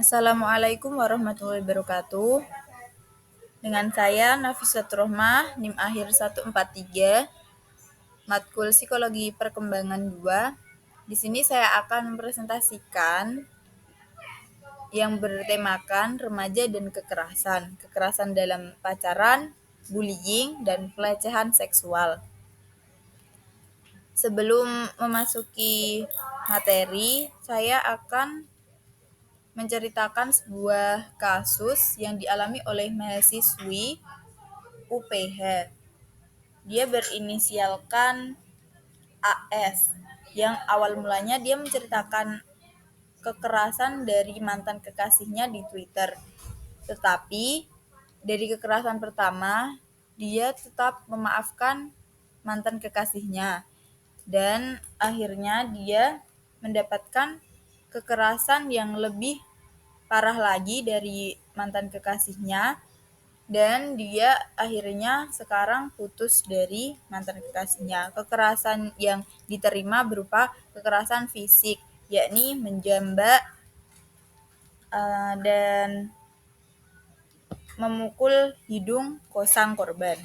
Assalamualaikum warahmatullahi wabarakatuh. Dengan saya Nafisatul Rohmah, NIM akhir 143, matkul Psikologi Perkembangan 2. Di sini saya akan mempresentasikan yang bertemakan remaja dan kekerasan dalam pacaran, bullying, dan pelecehan seksual. Sebelum memasuki materi, saya akan menceritakan sebuah kasus yang dialami oleh mahasiswi UPH. Dia berinisialkan AS, yang awal mulanya dia menceritakan kekerasan dari mantan kekasihnya di Twitter. Tetapi dari kekerasan pertama, dia tetap memaafkan mantan kekasihnya. Dan akhirnya dia mendapatkan kekerasan yang lebih parah lagi dari mantan kekasihnya, dan dia akhirnya sekarang putus dari mantan kekasihnya. Kekerasan yang diterima berupa kekerasan fisik, yakni menjambak dan memukul hidung sang korban.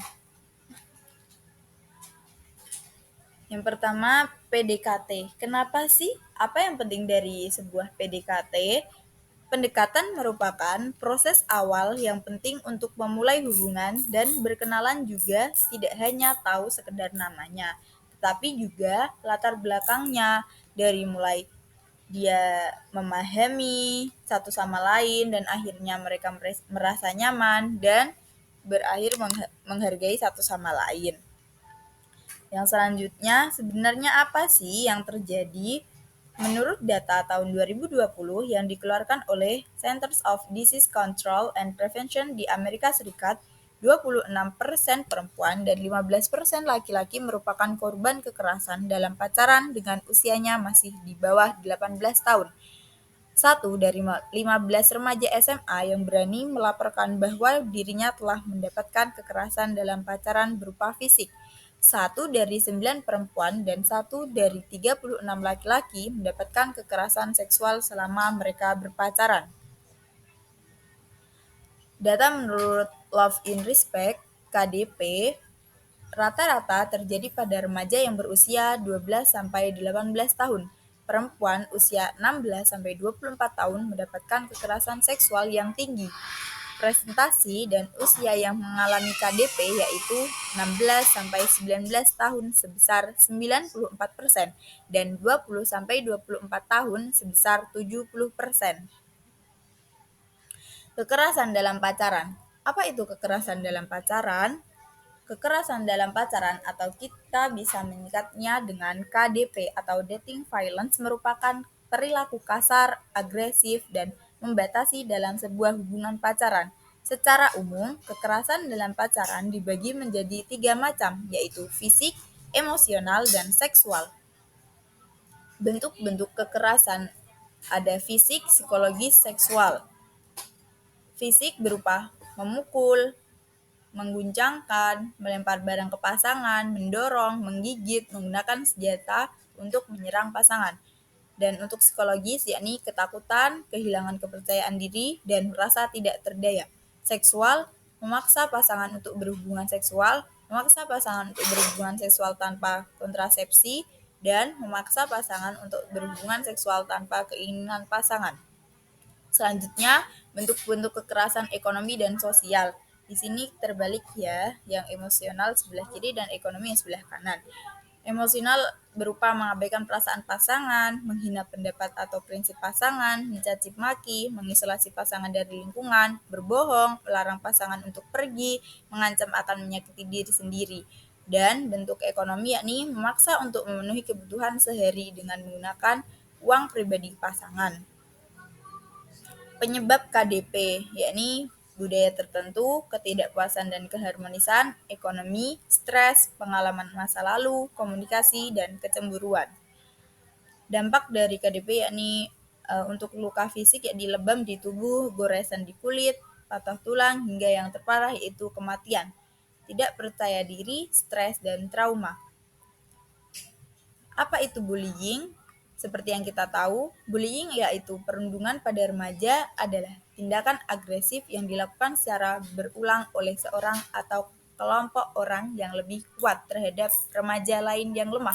Yang pertama, PDKT. Kenapa sih? Apa yang penting dari sebuah PDKT? Pendekatan merupakan proses awal yang penting untuk memulai hubungan dan berkenalan, juga tidak hanya tahu sekedar namanya, tetapi juga latar belakangnya, dari mulai dia memahami satu sama lain dan akhirnya mereka merasa nyaman dan berakhir menghargai satu sama lain. Yang selanjutnya, sebenarnya apa sih yang terjadi? Menurut data tahun 2020 yang dikeluarkan oleh Centers of Disease Control and Prevention di Amerika Serikat, 26% perempuan dan 15% laki-laki merupakan korban kekerasan dalam pacaran dengan usianya masih di bawah 18 tahun. 1 dari 15 remaja SMA yang berani melaporkan bahwa dirinya telah mendapatkan kekerasan dalam pacaran berupa fisik. 1 dari 9 perempuan dan 1 dari 36 laki-laki mendapatkan kekerasan seksual selama mereka berpacaran. Data menurut Love in Respect, KDP, rata-rata terjadi pada remaja yang berusia 12-18 tahun. Perempuan usia 16-24 tahun mendapatkan kekerasan seksual yang tinggi. Presentasi dan usia yang mengalami KDP yaitu 16-19 tahun sebesar 94% dan 20-24 tahun sebesar 70%. Kekerasan dalam pacaran. Apa itu kekerasan dalam pacaran? Kekerasan dalam pacaran, atau kita bisa menyingkatnya dengan KDP atau dating violence, merupakan perilaku kasar, agresif, dan membatasi dalam sebuah hubungan pacaran. Secara umum, kekerasan dalam pacaran dibagi menjadi 3 macam, yaitu fisik, emosional, dan seksual. Bentuk-bentuk kekerasan ada fisik, psikologis, seksual. Fisik berupa memukul, mengguncangkan, melempar barang ke pasangan, mendorong, menggigit, menggunakan senjata untuk menyerang pasangan. Dan untuk psikologis, yakni ketakutan, kehilangan kepercayaan diri, dan merasa tidak terdaya. Seksual, memaksa pasangan untuk berhubungan seksual, memaksa pasangan untuk berhubungan seksual tanpa kontrasepsi, dan memaksa pasangan untuk berhubungan seksual tanpa keinginan pasangan. Selanjutnya, bentuk-bentuk kekerasan ekonomi dan sosial. Di sini terbalik ya, yang emosional sebelah kiri dan ekonomi yang sebelah kanan. Emosional berupa mengabaikan perasaan pasangan, menghina pendapat atau prinsip pasangan, mencaci maki, mengisolasi pasangan dari lingkungan, berbohong, melarang pasangan untuk pergi, mengancam akan menyakiti diri sendiri. Dan bentuk ekonomi yakni memaksa untuk memenuhi kebutuhan sehari dengan menggunakan uang pribadi pasangan. Penyebab KDP, yakni budaya tertentu, ketidakpuasan dan keharmonisan, ekonomi, stres, pengalaman masa lalu, komunikasi, dan kecemburuan. Dampak dari KDP yakni untuk luka fisik, yakni lebam di tubuh, goresan di kulit, patah tulang, hingga yang terparah yaitu kematian. Tidak percaya diri, stres, dan trauma. Apa itu bullying? Seperti yang kita tahu, bullying yaitu perundungan pada remaja adalah tindakan agresif yang dilakukan secara berulang oleh seorang atau kelompok orang yang lebih kuat terhadap remaja lain yang lemah,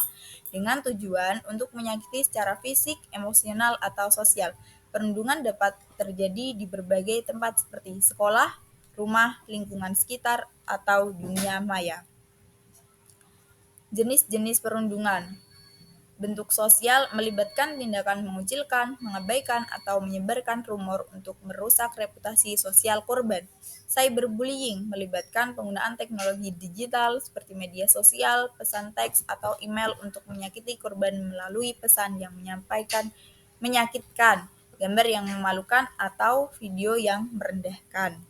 dengan tujuan untuk menyakiti secara fisik, emosional, atau sosial. Perundungan dapat terjadi di berbagai tempat seperti sekolah, rumah, lingkungan sekitar, atau dunia maya. Jenis-jenis perundungan. Bentuk sosial melibatkan tindakan mengucilkan, mengabaikan, atau menyebarkan rumor untuk merusak reputasi sosial korban. Cyberbullying melibatkan penggunaan teknologi digital seperti media sosial, pesan teks, atau email untuk menyakiti korban melalui pesan yang menyampaikan menyakitkan, gambar yang memalukan, atau video yang merendahkan.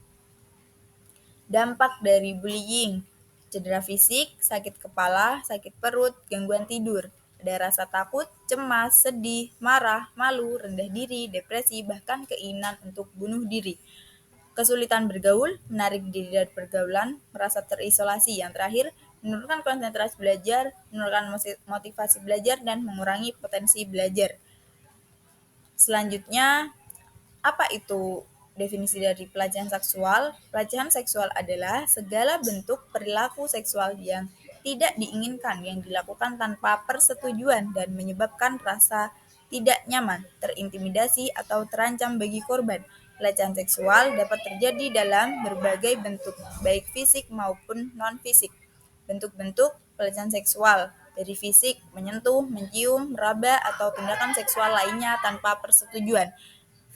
Dampak dari bullying: cedera fisik, sakit kepala, sakit perut, gangguan tidur. Ada rasa takut, cemas, sedih, marah, malu, rendah diri, depresi, bahkan keinginan untuk bunuh diri. Kesulitan bergaul, menarik diri dari pergaulan, merasa terisolasi. Yang terakhir, menurunkan konsentrasi belajar, menurunkan motivasi belajar, dan mengurangi potensi belajar. Selanjutnya, apa itu definisi dari pelecehan seksual? Pelecehan seksual adalah segala bentuk perilaku seksual yang tidak diinginkan yang dilakukan tanpa persetujuan dan menyebabkan rasa tidak nyaman, terintimidasi, atau terancam bagi korban. Pelecehan seksual dapat terjadi dalam berbagai bentuk, baik fisik maupun non-fisik. Bentuk-bentuk pelecehan seksual dari fisik, menyentuh, mencium, meraba, atau tindakan seksual lainnya tanpa persetujuan.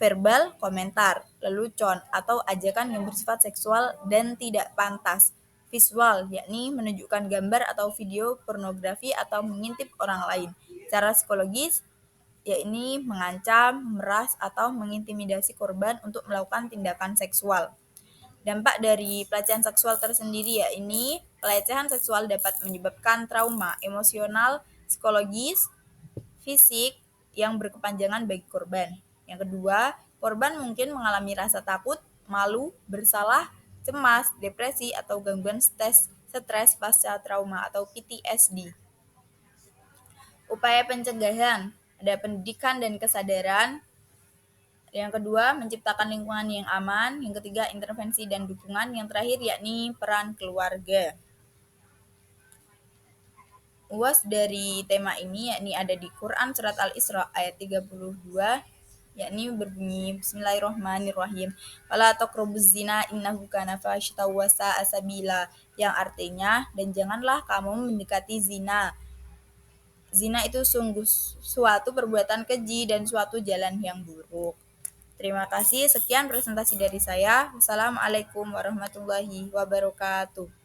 Verbal, komentar, lelucon, atau ajakan yang bersifat seksual dan tidak pantas. Visual, yakni menunjukkan gambar atau video pornografi atau mengintip orang lain. Secara psikologis, yakni mengancam, memeras, atau mengintimidasi korban untuk melakukan tindakan seksual. Dampak dari pelecehan seksual tersendiri yakni pelecehan seksual dapat menyebabkan trauma emosional, psikologis, fisik yang berkepanjangan bagi korban. Yang kedua, korban mungkin mengalami rasa takut, malu, bersalah, cemas, depresi, atau gangguan stres pasca trauma atau PTSD. Upaya pencegahan, ada pendidikan dan kesadaran. Yang kedua, menciptakan lingkungan yang aman. Yang ketiga, intervensi dan dukungan. Yang terakhir, yakni peran keluarga. UAS dari tema ini yakni ada di Quran Surat Al-Isra ayat 32, yakni berbunyi Bismillahirrahmanirrahim. Wala taqrabuz zina innahu kana fahisyatan wa sa'a sabila, yang artinya dan janganlah kamu mendekati zina. Zina itu sungguh suatu perbuatan keji dan suatu jalan yang buruk. Terima kasih, sekian presentasi dari saya. Wassalamualaikum warahmatullahi wabarakatuh.